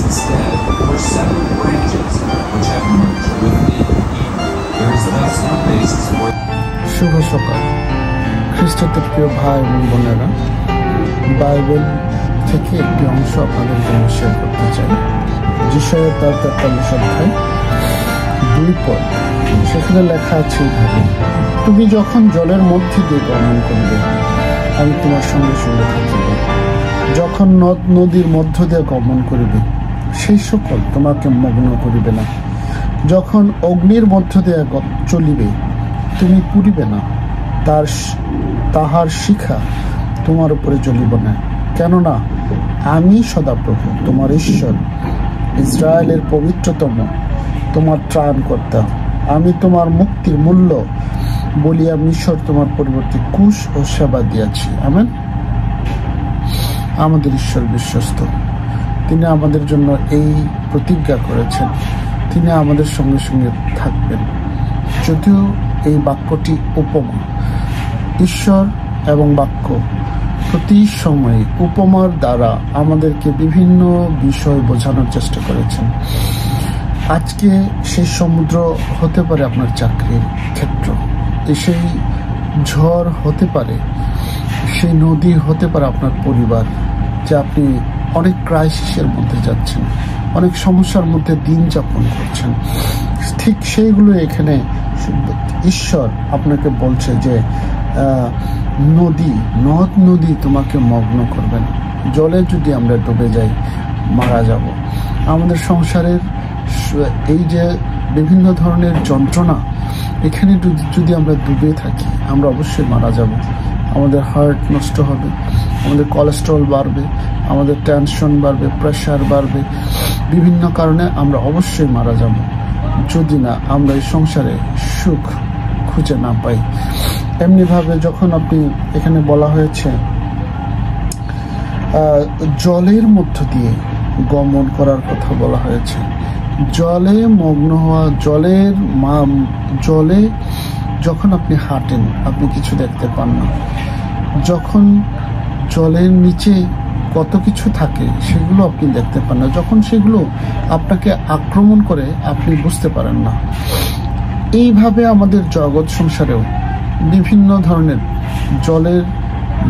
instead were separate branches which have merged within Eden. There is thus no basis for. শুভ সকাল খ্রিস্টতে প্রিয় ভাই এবং বোনেরা, বাইবেল থেকে একটি অংশ আপনাদের জন্য শেয়ার করতে চাই। যিশায়া তার 43 অধ্যায় 2 পদ, সেখানে লেখা আছে এইভাবে: তুমি যখন জলের মধ্যে দিয়ে গমন করবে, আমি তোমার সঙ্গে সঙ্গে থাকিব। যখন নদ নদীর মধ্য দিয়ে গমন করিবে, সেই সকল তোমাকে মগ্ন করিবে না। যখন অগ্নির মধ্য দিয়ে চলিবে, তুমি পুড়িবে না, তাহার শিখা তোমার উপরে জ্বলিব না। কেননা আমি সদাপ্রভু তোমার ঈশ্বর, ইসরায়েলের পবিত্রতম, তোমার ত্রাণকর্তা। আমি তোমার মুক্তির মূল্য বলিয়া মিশর তোমার পরিবর্তে কুশ ও সেবা দিয়াছি। আমেন। আমাদের ঈশ্বর বিশ্বস্ত, তিনি আমাদের জন্য এই প্রতিজ্ঞা করেছেন, তিনি আমাদের সঙ্গে সঙ্গে থাকবেন। যদিও এই বাক্যটি উপমা, ঈশ্বর এবং বাক্য প্রতি সময়ে উপমার দ্বারা আমাদেরকে বিভিন্ন বিষয় বোঝানোর চেষ্টা করেছেন। আজকে সেই সমুদ্র হতে পারে আপনার চাকরির ক্ষেত্র, সেই ঝড় হতে পারে, সেই নদী হতে পারে আপনার পরিবার, যে আপনি অনেক ক্রাইসিসের মধ্যে যাচ্ছেন, অনেক সমস্যার মধ্যে দিন যাপন করছেন। ঠিক সেইগুলো এখানে ঈশ্বর আপনাকে বলছে যে নদ নদী তোমাকে মগ্ন করবেন। জলে যদি আমরা ডুবে যাই, মারা যাব। আমাদের সংসারের এই যে বিভিন্ন ধরনের যন্ত্রণা, এখানে যদি আমরা ডুবে থাকি, আমরা অবশ্যই মারা যাব। আমাদের হার্ট নষ্ট হবে, আমাদের কোলেস্ট্রল বাড়বে, আমাদের টেনশন বাড়বে, প্রেশার বাড়বে। বিভিন্ন কারণে আমরা অবশ্যই মারা যাব, যদি না আমরা এই সংসারে সুখ খুঁজে না পাই। এমনিভাবে যখন আপনি এখানে বলা হয়েছে জলের মধ্য দিয়ে গমন করার কথা বলা হয়েছে, জলে মগ্ন হওয়া, জলে যখন আপনি হাঁটেন আপনি কিছু দেখতে পান না। যখন জলের নিচে কত কিছু থাকে সেগুলো আপনি দেখতে পান না। যখন সেগুলো আপনাকে আক্রমণ করে আপনি বুঝতে পারেন না। এইভাবে আমাদের জগৎ সংসারেও বিভিন্ন ধরনের জলের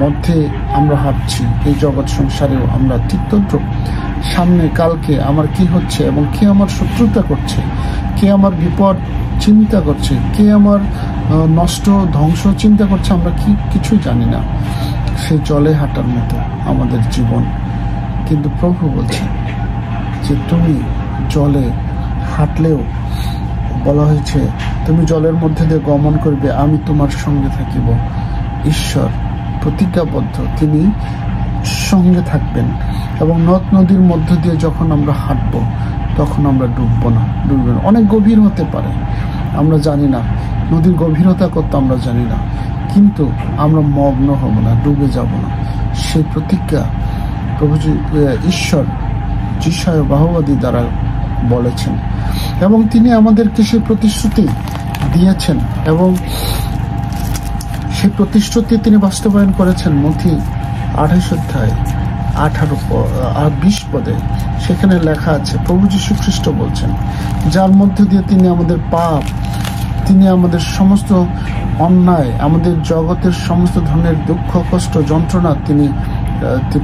মধ্যে আমরা হাঁটছি। এই জগৎ সংসারেও আমরা ঠিকতন্ত্র সামনে কালকে আমার কি হচ্ছে এবং কে আমার শত্রুতা করছে, কে আমার বিপদ চিন্তা করছে, কে আমার নষ্ট ধ্বংস চিন্তা করছে, আমরা কিছুই জানি না। সেই জলে হাঁটার মতো আমাদের জীবন। কিন্তু প্রভু বলছেন যে তুমি জলে হাঁটলেও, বলা হয়েছে তুমি জলের মধ্যে দিয়ে গমন করবে, আমি তোমার সঙ্গে থাকিব। ঈশ্বর প্রতিজ্ঞাবদ্ধ, তিনি সঙ্গে থাকবেন। এবং নদ নদীর মধ্য দিয়ে যখন আমরা হাঁটব, তখন আমরা ডুববো না। অনেক গভীর হতে পারে, আমরা জানি না, নদীর গভীরতা কত আমরা জানি না, কিন্তু আমরা মগ্ন হব না, ডুবে যাব না। সেই প্রতিজ্ঞা প্রভু ঈশ্বর যিশায়া বাহবাদী দ্বারা বলেছেন, এবং তিনি আমাদেরকে সেই প্রতিশ্রুতি দিয়েছেন, এবং সেই প্রতিশ্রুতি তিনি বাস্তবায়ন করেছেন। মথি 28 অধ্যায় 20 পদে সেখানে লেখা আছে, প্রভু যীশু খ্রিস্ট বলছেন, যার মধ্যে দিয়ে তিনি আমাদের পাপ, তিনি আমাদের সমস্ত অন্যায়, আমাদের জগতের সমস্ত ধরনের দুঃখ কষ্ট যন্ত্রণা তিনি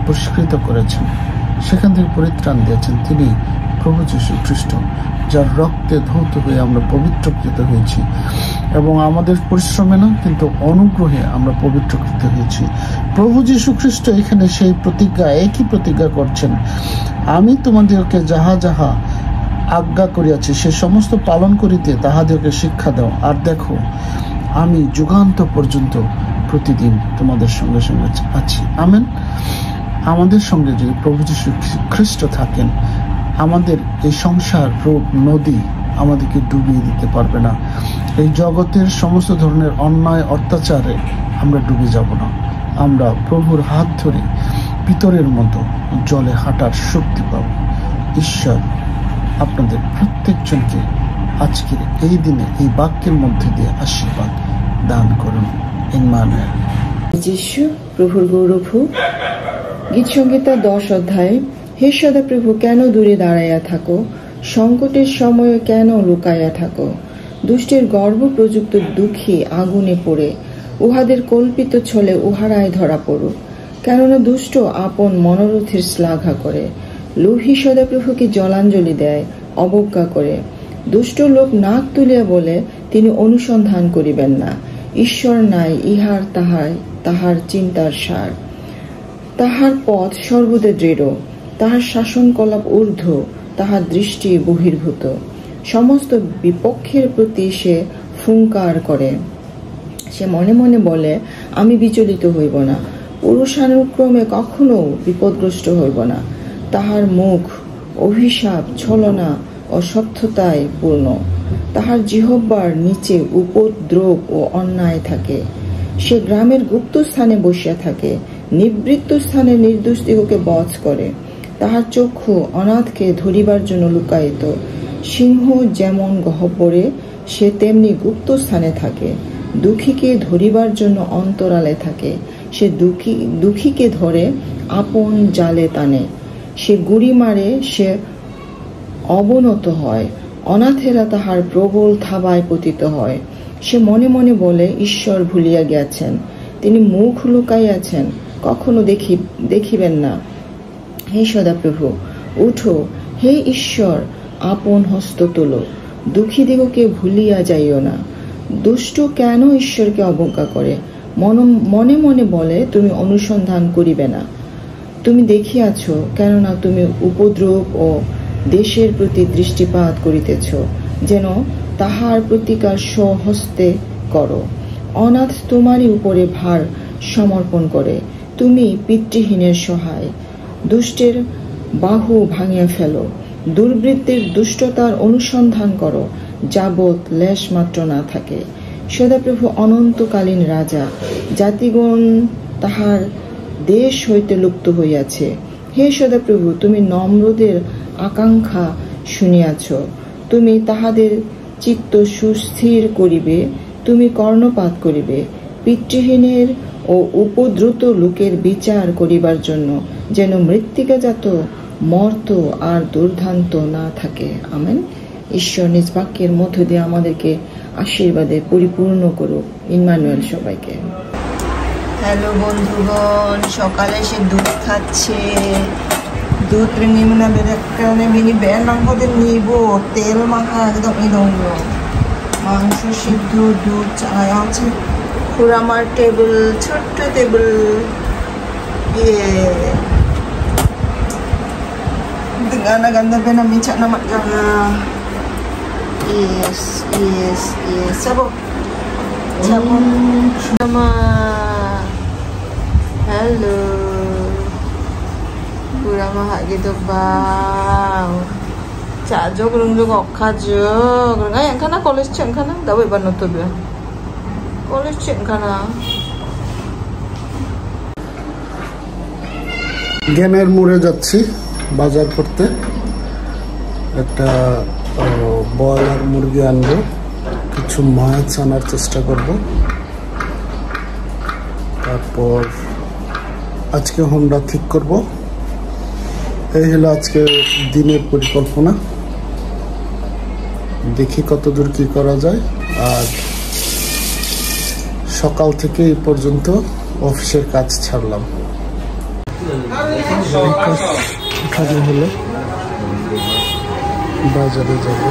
পরিষ্কৃত করেছেন, সেখান থেকে পরিত্রাণ দিয়েছেন। তিনি প্রভু যীশু খ্রিস্ট, যার রক্তে ধৌত হয়ে আমরা পবিত্রকৃত হয়েছি, এবং আমাদের পরিশ্রমে না কিন্তু অনুগ্রহে আমরা পবিত্রকৃত হয়েছি। প্রভু যীশু খ্রিস্ট এখানে সেই প্রতিজ্ঞা, একই প্রতিজ্ঞা করছেন, আমি তোমাদেরকে যাহা যাহা আজ্ঞা করিয়াছি সে সমস্ত পালন করিতে তাহাদেরকে শিক্ষা দাও, আর দেখো আমি যুগান্ত পর্যন্ত প্রতিদিন তোমাদের সঙ্গে সঙ্গে আছি। আমেন। আমাদের সঙ্গে যদি প্রভু যীশু খ্রিস্ট থাকেন, আমাদের এই সংসার রূপ নদী আমাদেরকে ডুবিয়ে দিতে পারবে না। এই জগতের সমস্ত ধরনের অন্যায় অত্যাচারে আমরা ডুবে যাব না। আমরা প্রভুর হাত ধরে পিতরের মতো জলে হাঁটার শক্তি পাব। ঈশ্বর আপনাদের প্রত্যেকজনকে আজকের এই দিনে এই বাক্যের মধ্যে দিয়ে আশীর্বাদ দান করুন। যিশু প্রভুর গৌরব হোক। গীত সংহিতা 10 অধ্যায় হে সদাপ্রভু, কেন দূরে দাঁড়াইয়া থাকো? সংকটের সময়ে কেন লুকাইয়া থাকো? দুষ্টের গর্ব প্রযুক্ত দুঃখী আগুনে পড়ে, উহাদের কল্পিত ছলে উহারায় ধরা পড়ুক। কেননা দুষ্ট আপন মনোরথের শ্লাঘা করে, লোভী সদাপ্রভুকে জলাঞ্জলি দেয়, অবজ্ঞা করে। দুষ্ট লোক নাক তুলিয়া বলে, তিনি অনুসন্ধান করিবেন না। ঈশ্বর নাই ইহার তাহার চিন্তার সার। তাহার পথ সর্বদা দৃঢ়, তাহার শাসনকলাপ ঊর্ধ্ব, তাহার দৃষ্টি বহির্ভূত। সমস্ত বিপক্ষের প্রতি সে ফুঙ্কার করে। সে মনে মনে বলে, আমি বিচলিত হইব না, পুরুষানুক্রমে কখনো বিপদগ্রস্ত হইব না। তাহার মুখ অভিশাপ, ছলনা ও সত্যতায় পূর্ণ। তাহার জিহ্বার নিচে উপদ্রব ও অন্যায় থাকে। সে গ্রামের গুপ্ত স্থানে বসিয়া থাকে, নিবৃত্ত স্থানে নির্দোষদিগকে বধ করে। তাহার চক্ষু অনাথকে ধরিবার জন্য লুকায়িত। সিংহ যেমন গহ্বরে, সে তেমনি গুপ্ত স্থানে থাকে। দুঃখীকে ধরিবার জন্য অন্তরালে থাকে। সে দুঃখীকে ধরে আপন জালে টানে। সে গুড়ি মারে, সে অবনত হয়। অনাথেরা তাহার প্রবল থাবায় পতিত হয়। সে মনে মনে বলে, ঈশ্বর ভুলিয়া গিয়াছেন, তিনি মুখ লুকাইয়াছেন, কখনো দেখিবেন না। হে সদাপ্রভু, উঠো, হে ঈশ্বর, আপন হস্ত তোলো, দুঃখীদিগকে ভুলিয়া যাইও না। দুষ্ট কেন ঈশ্বরকে অবজ্ঞা করে? মনে মনে বলে, তুমি অনুসন্ধান করিবে না। তুমি দেখিয়াছ, কেননা তুমি উপদ্রব ও দেশের প্রতি দৃষ্টিপাত করিতেছ, যেন তাহার প্রতিকার স্বহস্তে করো। অনাথ তোমারই উপরে ভার সমর্পণ করে। তুমি পিতৃহীনের সহায়। দুষ্টের বাহু ভাঙিয়া ফেলো। দুর্বৃত্তের দুষ্টতার অনুসন্ধান করো, যাবৎ লেশ মাত্র না থাকে। সদাপ্রভু অনন্তকালীন রাজা, জাতিগণ তাহার দেশ হইতে লুপ্ত হইয়াছে। হে সদাপ্রভু, তুমি নম্রদের আকাঙ্ক্ষা শুনিয়াছ। তুমি তাহাদের চিত্ত সুস্থির করিবে, তুমি কর্ণপাত করিবে পিতৃহীনের ও উপদ্রুত লোকের বিচার করিবার জন্য, যেন মৃত্তিকাজাত মর্ত আর দুর্দান্ত না থাকে। আমেন। ঈশ্বর নিজ বাক্যের মধ্য দিয়ে আমাদেরকে আশীর্বাদে পরিপূর্ণ করুক। ইম্মানুয়েল সবাইকে। হ্যালো বন্ধুগণ, সকালে সে দুধ খাচ্ছে। দুধ নিব না, বেড়ে মিনি ব্যান্ড আমাদের নিব। তেল মাখা একদম ইদঙ্গল, মাংস সিদ্ধ, দুধ, চায় আছে। পুরামার টেবিল, ছোট্ট table. Dengan ganda na mincha na magana. Yes. Sabo. Sama. Hello. Pura maha gitu bang. Cajo kurung juga kajo. Kurung ayang kana college ceng kana. Dawe banut tuh dia. College ceng kana. জ্ঞানের মোড়ে যাচ্ছি বাজার করতে। একটা broiler মুরগি আনবো, কিছু মাছ আনার চেষ্টা করব। তারপর আজকে হোন্ডা ঠিক করব। এই হলো আজকে দিনের পরিকল্পনা। দেখি কতদূর কি করা যায়। আর সকাল থেকে এই পর্যন্ত অফিসের কাজ ছাড়লাম। উঠানো হলো, বাজারে যাবো।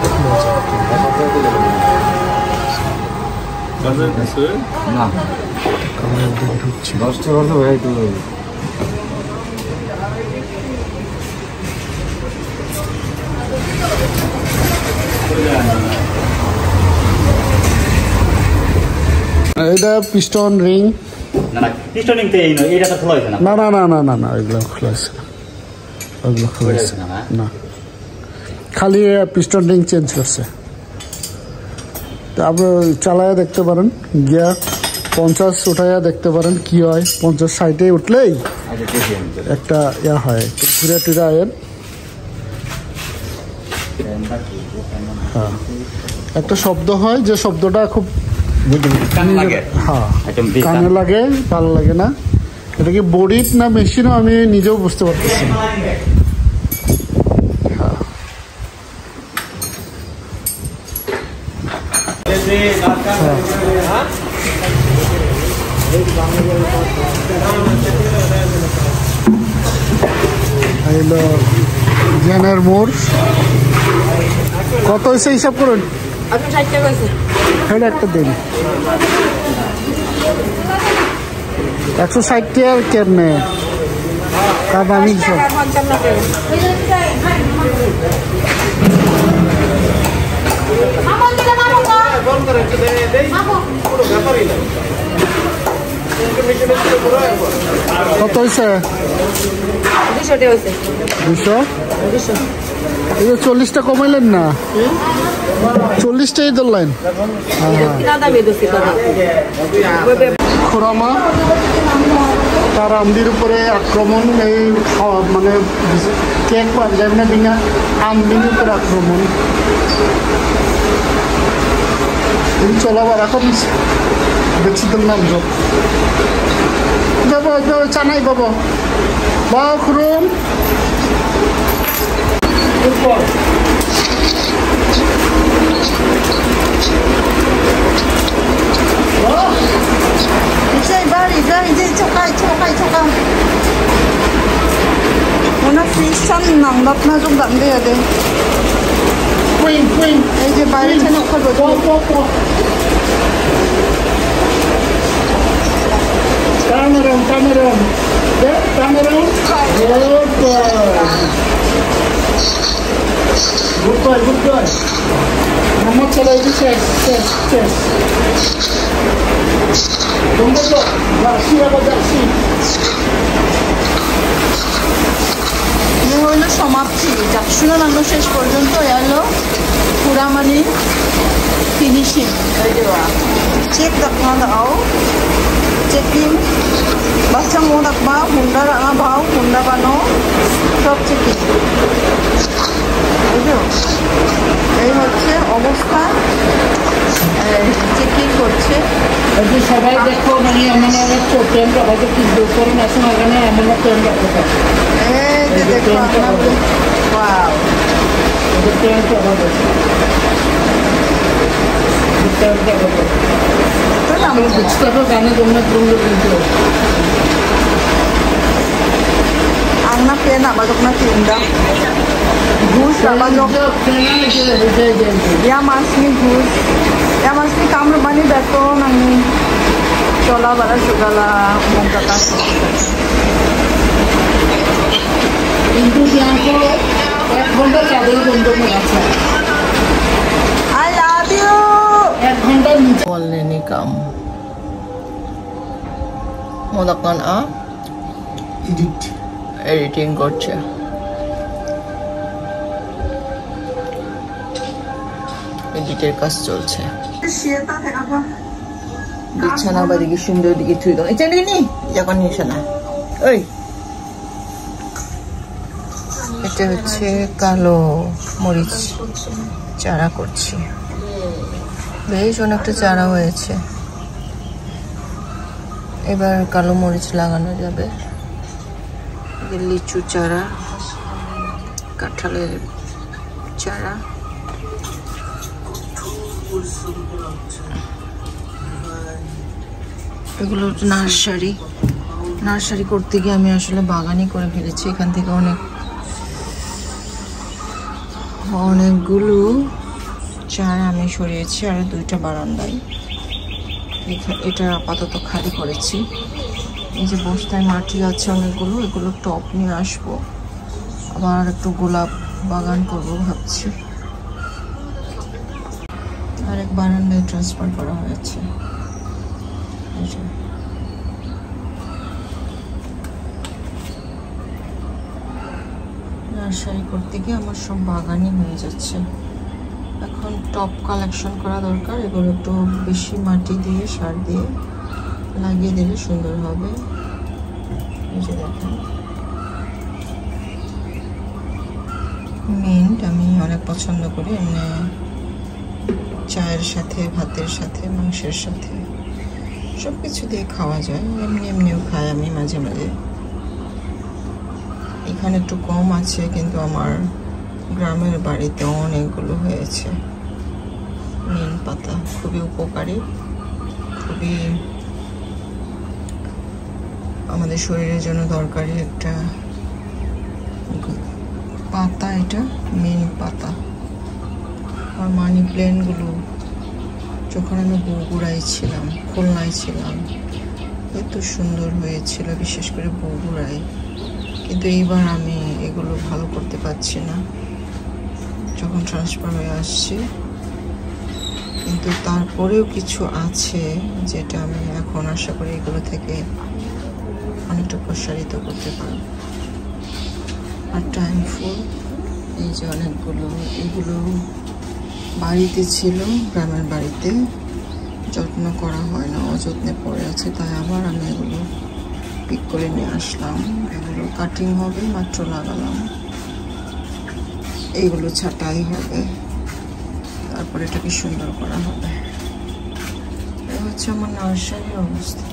এটা পিস্টন রিং। না পিস্টন রিং তো এই নয়, এটা তো খোলা হয়েছে না। না এগুলো খোলা আছে না, ওগুলো খোলা আছে না, খালি পিস্টন রিং চেঞ্জ করছে। তো আপনি চালায়া দেখতে পারেন, গিয়া 50 উঠাইয়া দেখতে পারেন কি হয়। 50 সাইডে উঠলেই একটা ইয়া হয়, ঘুরে টুরে আয়েন। হ্যাঁ, একটা শব্দ হয়, যে শব্দটা খুব কানে লাগে, ভালো লাগে না। এটা কি বডির না মেশিনও আমি নিজেও বুঝতে পারতেছি না। হলো জেনার মোড়। কত হয়েছে হিসাব করুন? আপনি 60 টাকা হয়েছে। হলো একটা দিন 160 টাকা কেমনে দামি সব। কত হয়েছে? 200 টাকা হয়েছে। 200? 200 এই যে 40টা কমাইলেন না? 40টাই ধরলেন। খোরামা তার আমদির উপরে আক্রমণ, এই মানে কেক পাঞ্জাব না বিনা আমদির উপরে আক্রমণ চলাবার। এখন দেখছি তোর নাম যোগ বাবা চানাই বাবা বা খুরুম 오늘 피션 낭답나 좀 남겨야 돼. 이제 말 해놓고 Cameron. Yeah, Cameron. Good boy. How much are you saying? Yes. Don't go. Garcia. হইল সমাপ্তি। যাকসুনা নাম শেষ পর্যন্ত এলো পুরামানি finishing. Check dakna daw checking বাচ্চা মো ডাকবা হুন্ডা রাঙা ভাও হুন্ডা বানো সব চেকিং। বুঝলো, এই হচ্ছে অবস্থা। চেকিং করছে সবাই দেখো, মানে এমন ট্রেনটা হয়তো কিছু করে না সময় এখানে এমন ট্রেনটা কোথায় দেখো ang na pinabasok na tinda. Gus nabasok. Yamas ni gus. Yamas ni kamro bani beto nang chola bala sugala mongkata. কিন্তু সিয়াঙ্কো 1 ঘন্টা চাঁদের বন্ধ হয়ে আছে। I love you. 1 ঘন্টার নিচে Only kam. Modakan editing করছে। এডিটের কাজ চলছে। বিছানা বা দিকে সুন্দর দিকে থুই দাও। এটা নিনি যখন নিছে না। ওই এটা হচ্ছে কালো মরিচ চারা করছি। বেশ অনেকটা চারা হয়েছে, এবার কালো মরিচ লাগানো যাবে। লিচু চারা, কাঁঠালের চারা, এগুলো নার্সারি করতে গিয়ে আমি আসলে বাগানই করে ফেলেছি। এখান থেকে অনেকগুলো চারা আমি সরিয়েছি, আর 2টা বারান্দায়। এটা আপাতত খালি করেছি। এই যে বস্তায় মাটি আছে অনেকগুলো, এগুলো টপ নিয়ে আসবো। আবার একটু গোলাপ বাগান করবো ভাবছি। আরেক বারান্দায় ট্রান্সফার করা হয়েছে। নার্সারি করতে গিয়ে আমার সব বাগানই হয়ে যাচ্ছে। এখন টপ কালেকশন করা দরকার। এগুলো একটু বেশি মাটি দিয়ে সার দিয়ে লাগিয়ে দিলে সুন্দর হবে। এই যে দেখেন, মিন্ট আমি অনেক পছন্দ করি। এমনি চায়ের সাথে, ভাতের সাথে, মাংসের সাথে সব কিছু দিয়ে খাওয়া যায়। এমনিও খাই আমি মাঝে মাঝে। এখানে একটু কম আছে, কিন্তু আমার গ্রামের বাড়িতে অনেকগুলো হয়েছে। নিম পাতা খুবই উপকারী, খুবই আমাদের শরীরের জন্য দরকারি একটা পাতা। এটা নিম পাতা। আর মানি প্ল্যান্টগুলো যখন আমি বগুড়ায় ছিলাম, খুলনায় ছিলাম, এত সুন্দর হয়েছিল, বিশেষ করে বগুড়ায়। কিন্তু এইবার আমি এগুলো ভালো করতে পারছি না যখন ট্রান্সফার হয়ে আসছি। কিন্তু তারপরেও কিছু আছে যেটা আমি এখন আশা করি এগুলো থেকে অনেকটা প্রসারিত করতে পারব। আর টাইম ফুল, এই যে অনেকগুলো, এগুলো বাড়িতে ছিল, গ্রামের বাড়িতে যত্ন করা হয় না, অযত্নে পড়ে আছে, তাই আবার আমি এগুলো পিক করে নিয়ে আসলাম। এগুলো কাটিং হবে, মাত্র লাগালাম, এইগুলো ছাটাই হবে, তারপরে এটাকে সুন্দর করা হবে। এই হচ্ছে আমার নার্সারির অবস্থা।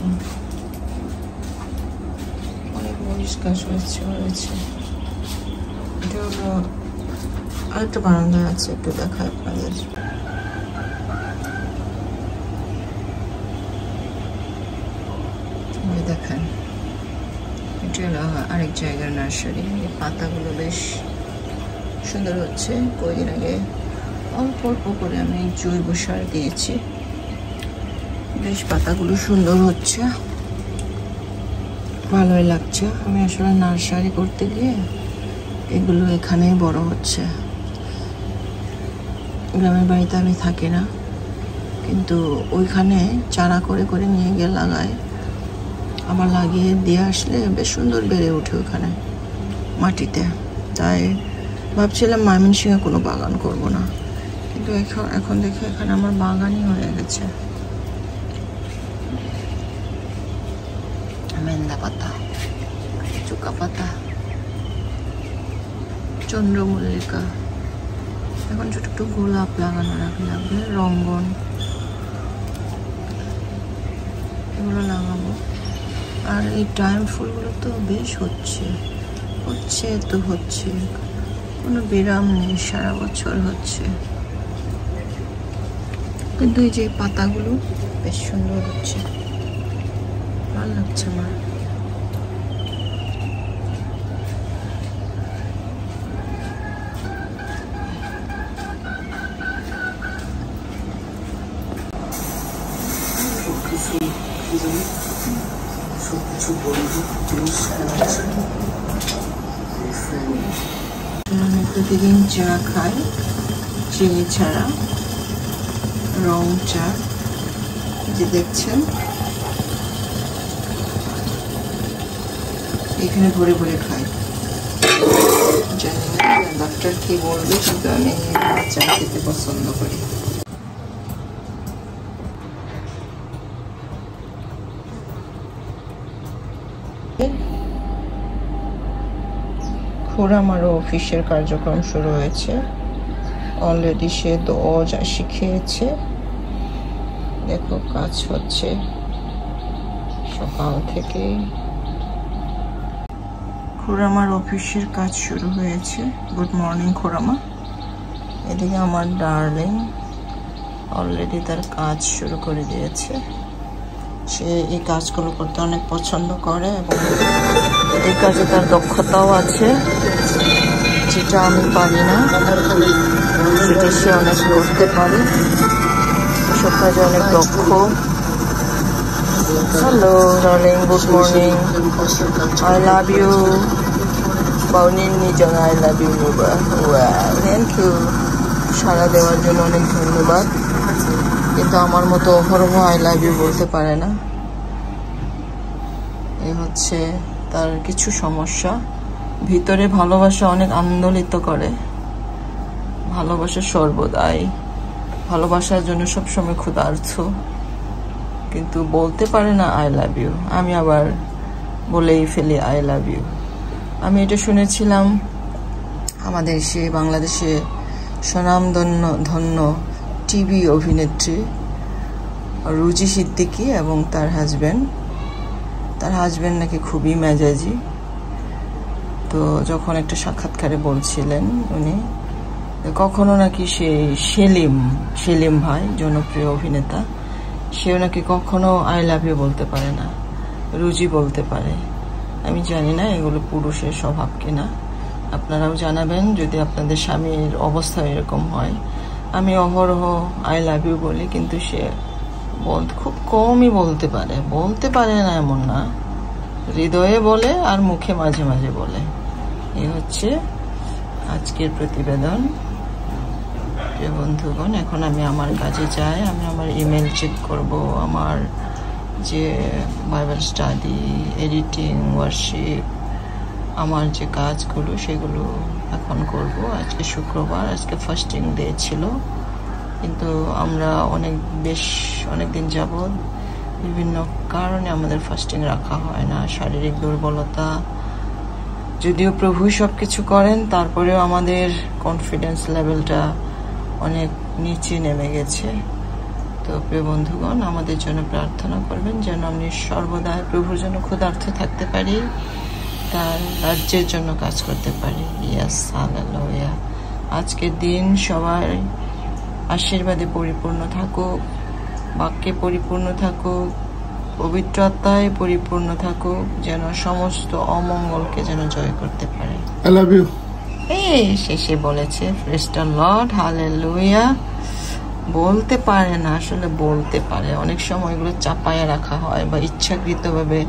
অনেক মরিচ গাছ হয়েছে। এটা হলো আরেকটা বারান্দা আছে, একটু দেখায় আপনাদের। দেখেন, এটা হলো আরেক জায়গার নার্সারি। এই পাতাগুলো বেশ সুন্দর হচ্ছে। কয়েকদিন আগে অল্প অল্প করে আমি জৈব সার দিয়েছি, বেশ পাতাগুলো সুন্দর হচ্ছে, ভালোই লাগছে। আমি আসলে নার্সারি করতে গিয়ে এগুলো এখানেই বড় হচ্ছে। গ্রামের বাড়িতে আমি থাকি না, কিন্তু ওইখানে চারা করে করে নিয়ে গিয়ে লাগাই। আমার লাগিয়ে দিয়ে আসলে বেশ সুন্দর বেড়ে ওঠে ওখানে মাটিতে। তাই ভাবছিলাম ময়মনসিংহে কোনো বাগান করব না, কিন্তু এখন দেখে এখানে আমার বাগানই হয়ে গেছে। মেন্দা পাতা, চুকা পাতা, চন্দ্রমল্লিকা, এখন ছোট ছোট গোলাপ লাগানো লাগবে, রঙ্গন, এগুলো লাগাবো। আর এই টাইম ফুলগুলো তো বেশ হচ্ছে, কোনো বিরাম নেই, সারা বছর হচ্ছে। কিন্তু এই যে পাতাগুলো বেশ সুন্দর হচ্ছে, ভালো লাগছে আমার। আমি প্রতিদিন চা খাই, চিনি ছাড়া, রং চা, যে দেখছেন এখানে ভরে ভরে খাই। জানি না ডাক্তার কি বলবে, কিন্তু আমি চা খেতে পছন্দ করি। খুড়ামারও অফিসের কার্যক্রম শুরু হয়েছে। অলরেডি সে 10 শিখিয়েছে। দেখো কাজ হচ্ছে সকাল থেকে। খুড়ামার অফিসের কাজ শুরু হয়েছে। গুড মর্নিং খুড়ামা। এদিকে আমার ডার্লিং অলরেডি তার কাজ শুরু করে দিয়েছে। সে এই কাজগুলো করতে অনেক পছন্দ করে এবং এই কাজে তার দক্ষতাও আছে, যেটা আমি পারি না, যেটা সে অনেক করতে পারে। এসব কাজে অনেক দক্ষ। Hello darling, good morning. I love you. বাউনিন নিজন আই লাভ ইউ নিবা। থ্যাংক ইউ, সাড়া দেওয়ার জন্য অনেক ধন্যবাদ। কিন্তু আমার মতো অহরহ আই লাভ ইউ বলতে পারে না। এই হচ্ছে তার কিছু সমস্যা। ভিতরে ভালোবাসা অনেক আন্দোলিত করে, ভালোবাসা সর্বদাই, ভালোবাসার জন্য সবসময় ক্ষুধার্ত, কিন্তু বলতে পারে না আই লাভ ইউ। আমি আবার বলেই ফেলি আই লাভ ইউ। আমি এটা শুনেছিলাম আমাদের বাংলাদেশে স্বনামধন্য টিভি অভিনেত্রী রুজি সিদ্দিকী এবং তার হাজব্যান্ড নাকি খুবই মেজাজি। তো যখন একটা সাক্ষাৎকারে বলছিলেন উনি কখনো নাকি সেলিম ভাই, জনপ্রিয় অভিনেতা, সেও নাকি কখনো আই লাভ ইউ বলতে পারে না, রুজি বলতে পারে। আমি জানি না এগুলো পুরুষের স্বভাব কিনা, আপনারাও জানাবেন যদি আপনাদের স্বামীর অবস্থা এরকম হয়। আমি অহরহ আই লাভ ইউ বলি, কিন্তু সে খুব কমই বলতে পারে না এমন না, হৃদয়ে বলে আর মুখে মাঝে মাঝে বলে। এই হচ্ছে আজকের প্রতিবেদন। প্রিয় বন্ধুগণ, এখন আমি আমার কাজে যাই। আমি আমার ইমেল চেক করব, আমার যে বাইবেল স্টাডি, এডিটিং, ওয়ার্শিপ, আমার যে কাজগুলো সেগুলো এখন করব। আজকে শুক্রবার, আজকে ফাস্টিং ডে ছিল, কিন্তু আমরা অনেক দিন যাবৎ বিভিন্ন কারণে আমাদের ফাস্টিং রাখা হয় না। শারীরিক দুর্বলতা, যদিও প্রভু সব কিছু করেন, তারপরেও আমাদের কনফিডেন্স লেভেলটা অনেক নিচে নেমে গেছে। তো প্রিয় বন্ধুগণ, আমাদের জন্য প্রার্থনা করবেন যেন আমি সর্বদা প্রভুর জন্য ক্ষুধার্ত থাকতে পারি, তার রাজ্যের জন্য কাজ করতে পারি। ইয়াস, হালেলুয়া। আজকের দিন সবাই আশীর্বাদে পরিপূর্ণ থাকুক, বাক্যে পরিপূর্ণ থাকুক, পবিত্র আত্মায় পরিপূর্ণ থাকুক, যেন সমস্ত অমঙ্গলকে যেন জয় করতে পারে। I love you. শেষে বলেছে প্রেজ দ্য লর্ড, হালেলুয়া। বলতে পারে না, আসলে বলতে পারে। অনেক সময় এগুলো চাপায়া রাখা হয় বা ইচ্ছাকৃতভাবে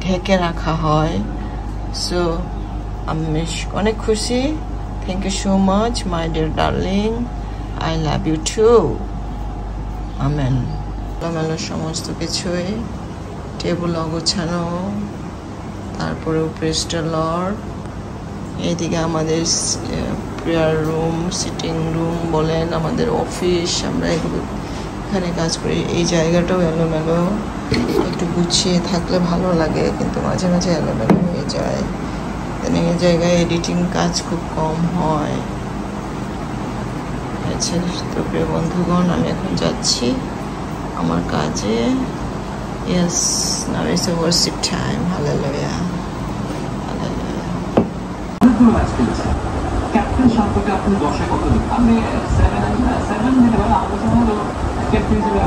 ঢেকে রাখা হয়। সো আমি অনেক খুশি। Thank you so much my dear darling, I love you too. Amen. মেলো সমস্ত কিছুই, টেবিল অগোছানো, তারপরে প্রেজ দ্য লর্ড। এইদিকে আমাদের প্রেয়ার রুম, সিটিং রুম বলেন, আমাদের অফিস, আমরা এখানে কাজ করি। এই জায়গাটাও এলোমেলো, একটু গুছিয়ে থাকলে ভালো লাগে, কিন্তু মাঝে মাঝে এলোমেলো হয়ে যায়। এই জায়গায় এডিটিং কাজ খুব কম হয়। আচ্ছা, তো প্রিয় বন্ধুগণ, আমি এখন যাচ্ছি আমার কাজে। Yes, now it's a worship time. Hallelujah, hallelujah. অনেকগুলো ম্যাচ খেলেছেন, ক্যাপ্টেন সম্পর্কে আপনি 10-এ কত দিন? আমি 7 দিতে পারি। আমাদের ক্যাপ্টেন হিসেবে